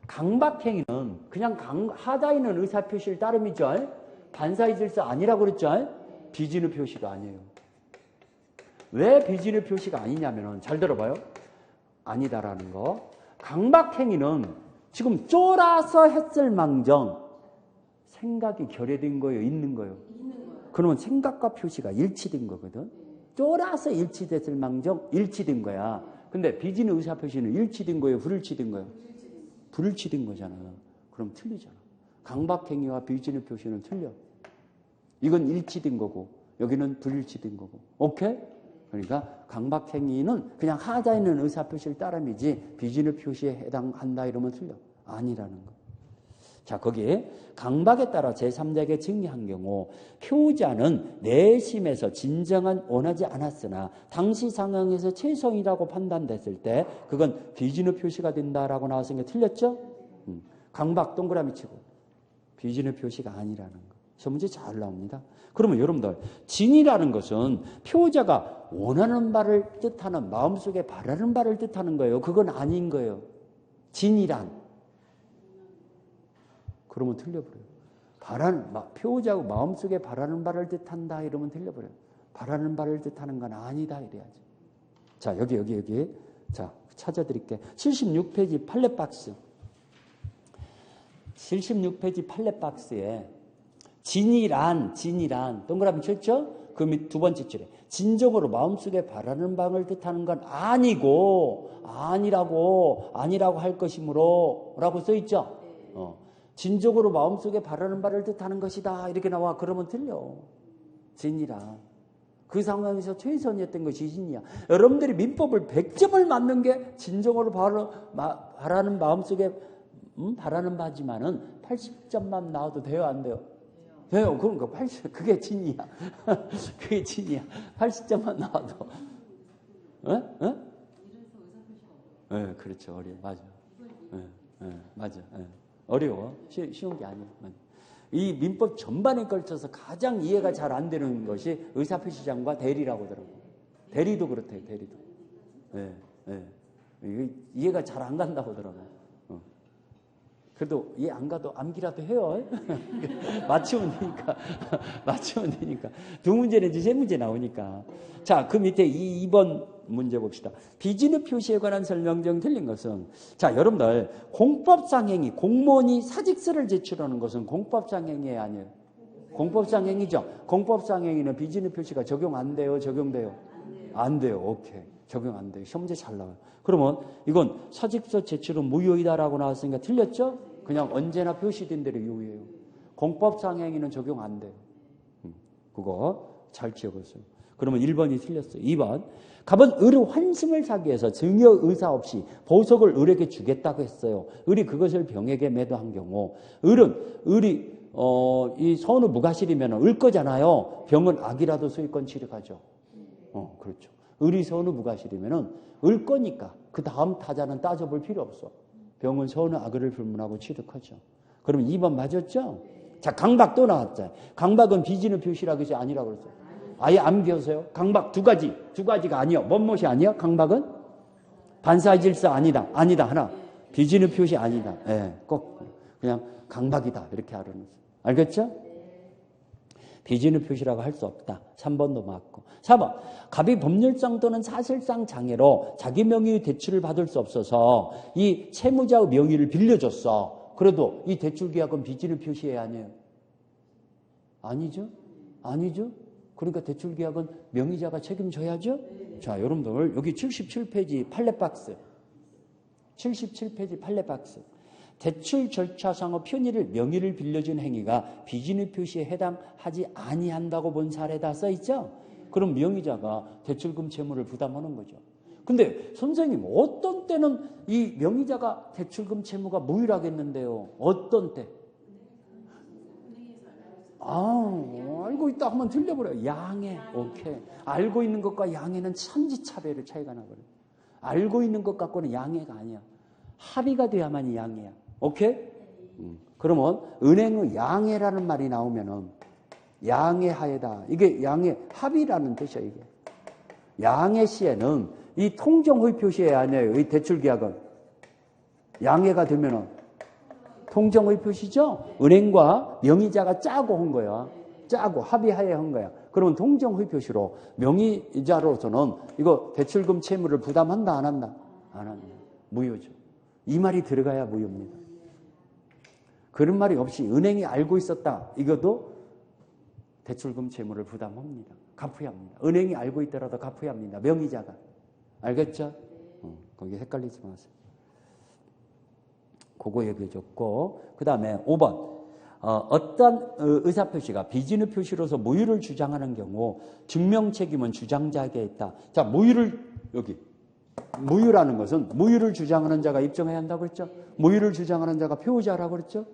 강박행위는 그냥 하자 있는 의사표시를 따름이죠. 반사의 질서 아니라고 그랬죠. 비진의 표시가 아니에요. 왜 비진의 표시가 아니냐면은 잘 들어봐요. 아니다라는 거. 강박행위는 지금 쫄아서 했을 망정 생각이 결여된 거예요, 있는 거예요. 그러면 생각과 표시가 일치된 거거든. 쫄아서 일치됐을 망정 일치된 거야. 근데 비진의 의사표시는 일치된 거예요, 불일치된 거예요? 불일치된 거잖아. 그럼 틀리잖아. 강박행위와 비진의 표시는 틀려. 이건 일치된 거고 여기는 불일치된 거고. 오케이? 그러니까 강박행위는 그냥 하자 있는 의사표시를 따름이지 비진의 표시에 해당한다 이러면 틀려. 아니라는 거. 자, 거기 강박에 따라 제3자에게 증여한 경우 표자는 내심에서 진정한 원하지 않았으나 당시 상황에서 최선이라고 판단됐을 때 그건 비진의 표시가 된다라고 나왔으니까 틀렸죠? 강박 동그라미 치고 비진의 표시가 아니라는 거. 저 문제 잘 나옵니다. 그러면 여러분들 진이라는 것은 표자가 원하는 바를 뜻하는 마음속에 바라는 바를 뜻하는 거예요. 그건 아닌 거예요. 진이란. 그러면 틀려버려요. 표자고 마음속에 바라는 바를 뜻한다 이러면 틀려버려요. 바라는 바를 뜻하는 건 아니다 이래야지. 자, 여기. 자, 찾아드릴게요. 76페이지 팔레박스. 76페이지 팔레박스에 진이란 동그라미 쳤죠? 그 밑 두 번째 줄에 진정으로 마음속에 바라는 바를 뜻하는 건 아니라고 할 것이므로 라고 써있죠? 진정으로 마음속에 바라는 바를 뜻하는 것이다 이렇게 나와. 그러면 틀려. 진이라 그 상황에서 최선이었던 것이 진이야. 여러분들이 민법을 100점을 맞는 게 진정으로 바라는 마음속에 바라는 바지만은 80점만 나와도 돼요 안 돼요? 돼요. 그러니까 그게 진이야. 그게 진이야. 80점만 나와도. 네, 그렇죠. 어려워. 맞아. 맞아. 어려워. 쉬운 게 아니야. 이 민법 전반에 걸쳐서 가장 이해가 잘 안 되는 것이 의사표시장과 대리라고 하더라고요. 대리도 그렇대요. 대리도. 이해가 잘 안 간다고 하더라고요. 그래도 이해 안 가도 암기라도 해요. 맞추면 되니까. 두 문제 내지 세 문제 나오니까. 자, 그 밑에 2번 문제 봅시다. 비진의 표시에 관한 설명 중 틀린 것은, 자, 여러분들 공법상 행위, 공무원이 사직서를 제출하는 것은 공법상 행위 아니에요? 공법상 행위죠. 공법상 행위는 비진의 표시가 적용 안 돼요? 적용돼요? 안 돼요. 오케이. 적용 안 돼요. 시험 문제 잘 나와요. 그러면 이건 사직서 제출은 무효이다라고 나왔으니까 틀렸죠? 그냥 언제나 표시된 대로 유효해요. 공법상 행위는 적용 안 돼요. 그거 잘 기억하세요. 그러면 1번이 틀렸어요. 2번. 갑은 을의 환승을 사기 위해서 증여 의사 없이 보석을 을에게 주겠다고 했어요. 을이 그것을 병에게 매도한 경우 을이 이 선우 무과실이면 을 거잖아요. 병은 악이라도 소유권 취득하죠. 그렇죠. 을이 선우 무과실이면 을 거니까 그 다음 타자는 따져볼 필요 없어. 병은 선우 악을 불문하고 취득하죠. 그러면 2번 맞았죠? 자, 강박 또 나왔잖아요. 강박은 비진의 표시라 그것이 아니라고 그랬어요. 아예 안 비었어요. 강박 두 가지가 아니요. 뭔것이 아니요? 강박은 반사질서 아니다 하나. 비진의 표시 아니다. 꼭 그냥 강박이다 이렇게 알아놓으세요. 알겠죠? 비진의 표시라고 할 수 없다. 3번도 맞고. 4번. 갑이 법률상 또는 사실상 장애로 자기 명의의 대출을 받을 수 없어서 이 채무자의 명의를 빌려줬어. 그래도 이 대출 계약은 비진의 표시해야 아니에요? 아니죠? 그러니까 대출 계약은 명의자가 책임져야죠? 자, 여러분들 여기 77페이지 판례박스. 77페이지 판례박스. 대출 절차상의 편의를 명의를 빌려준 행위가 비진의 표시에 해당하지 아니한다고 본 사례다 써있죠? 그럼 명의자가 대출금 채무를 부담하는 거죠. 근데 선생님 어떤 때는 이 명의자가 대출금 채무가 무일하겠는데요? 어떤 때? 알고 있다 하면 틀려버려요. 양해. 오케이. 알고 있는 것과 양해는 천지차별의 차이가 나거든요. 알고 있는 것 갖고는 양해가 아니야. 합의가 돼야만이 양해야. 오케이? 그러면 은행의 양해라는 말이 나오면은 양해하에다. 이게 양해, 합의라는 뜻이야, 이게. 양해 시에는 이 통정의 표시에 아니에요. 이 대출계약은. 양해가 되면은 통정의 표시죠? 은행과 명의자가 짜고 한 거야. 짜고 합의하에 한 거야. 그러면 통정의 표시로 명의자로서는 이거 대출금 채무를 부담한다, 안 한다? 안 한다. 무효죠. 이 말이 들어가야 무효입니다. 그런 말이 없이 은행이 알고 있었다. 이것도 대출금 채무를 부담합니다. 갚아야 합니다. 은행이 알고 있더라도 갚아야 합니다. 명의자가. 알겠죠? 거기 헷갈리지 마세요. 그거 얘기해줬고, 그 다음에 5번. 어떤 의사표시가 비진의 표시로서 무효를 주장하는 경우 증명 책임은 주장자에게 있다. 자, 무효라는 것은 무효를 주장하는 자가 입증해야 한다고 그랬죠? 무효를 주장하는 자가 표의자라고 그랬죠?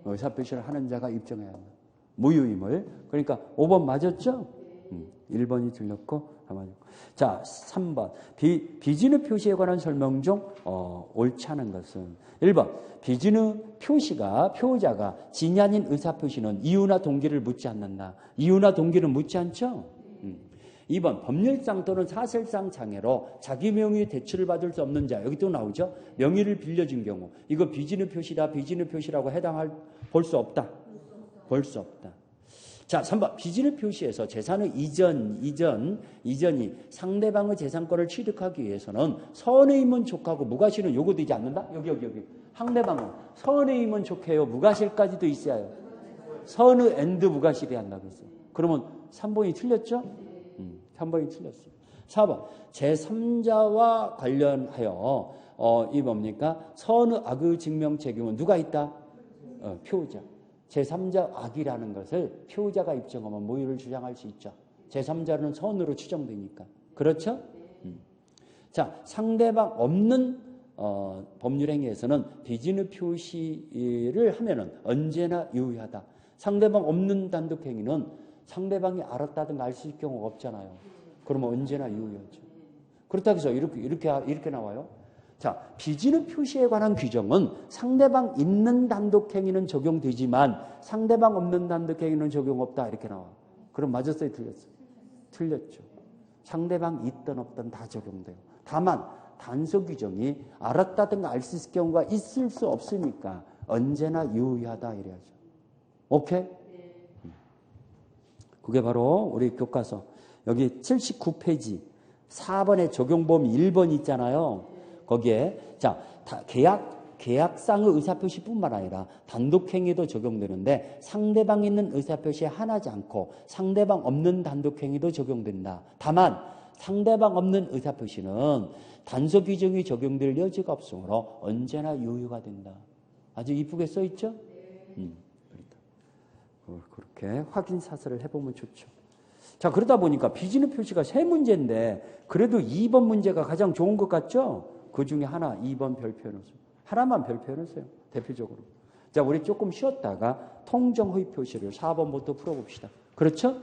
의사표시를 하는 자가 입증해야 한다. 무유임을. 그러니까 5번 맞았죠? 1번이 틀렸고, 자, 3번. 비진의 표시에 관한 설명 중, 옳지 않은 것은 1번. 비진의 표자가 진이 아닌 의사표시는 이유나 동기를 묻지 않는다. 이유나 동기는 묻지 않죠? 2번. 법률상 또는 사실상 장애로 자기 명의 대출을 받을 수 없는 자. 여기 또 나오죠? 명의를 빌려준 경우. 이거 비진의 표시라고 볼 수 없다. 볼 수 없다. 자, 3번. 비진의 표시에서 재산의 이전이 상대방의 재산권을 취득하기 위해서는 선의임은 족하고 무과실은 요구되지 않는다? 여기. 상대방은 선의임은 족해요. 무과실까지도 있어야 해요. 선의 앤드 무과실이 한다고 했어요. 그러면 3번이 틀렸죠? 3번이 틀렸어요. 4번. 제3자와 관련하여, 이 뭡니까? 선의 악의 증명 책임은 누가 있다? 표자. 제3자 악이라는 것을 표자가 입증하면 모유를 주장할 수 있죠. 제3자는 선으로 추정되니까. 그렇죠? 자, 상대방 없는 법률행위에서는 비진의 표시를 하면은 언제나 유효하다. 상대방 없는 단독행위는 상대방이 알았다든가 알 수 있을 경우가 없잖아요. 그러면 언제나 유효하죠. 그렇다고 해서 이렇게 나와요. 자, 비진의 표시에 관한 규정은 상대방 있는 단독행위는 적용되지만 상대방 없는 단독행위는 적용 없다. 이렇게 나와. 그럼 맞았어요? 틀렸어요? 틀렸죠. 상대방 있든 없든 다 적용돼요. 다만 단서 규정이 알았다든가 알 수 있을 경우가 있을 수 없으니까 언제나 유효하다 이래야죠. 오케이? 그게 바로 우리 교과서 여기 79페이지 4번에 적용범위 1번 있잖아요. 거기에 자, 계약상의 의사표시뿐만 아니라 단독행위도 적용되는데 상대방 있는 의사표시에 한하지 않고 상대방 없는 단독행위도 적용된다. 다만 상대방 없는 의사표시는 단서 규정이 적용될 여지가 없으므로 언제나 유효가 된다. 아주 이쁘게 써있죠? 그렇게 확인 사설을 해보면 좋죠. 자, 그러다 보니까 비진의 표시가 세 문제인데 그래도 2번 문제가 가장 좋은 것 같죠? 그 중에 하나, 2번 별표해놓으세요. 하나만 별표해놓으세요. 대표적으로. 자, 우리 조금 쉬었다가 통정의 표시를 4번부터 풀어봅시다. 그렇죠?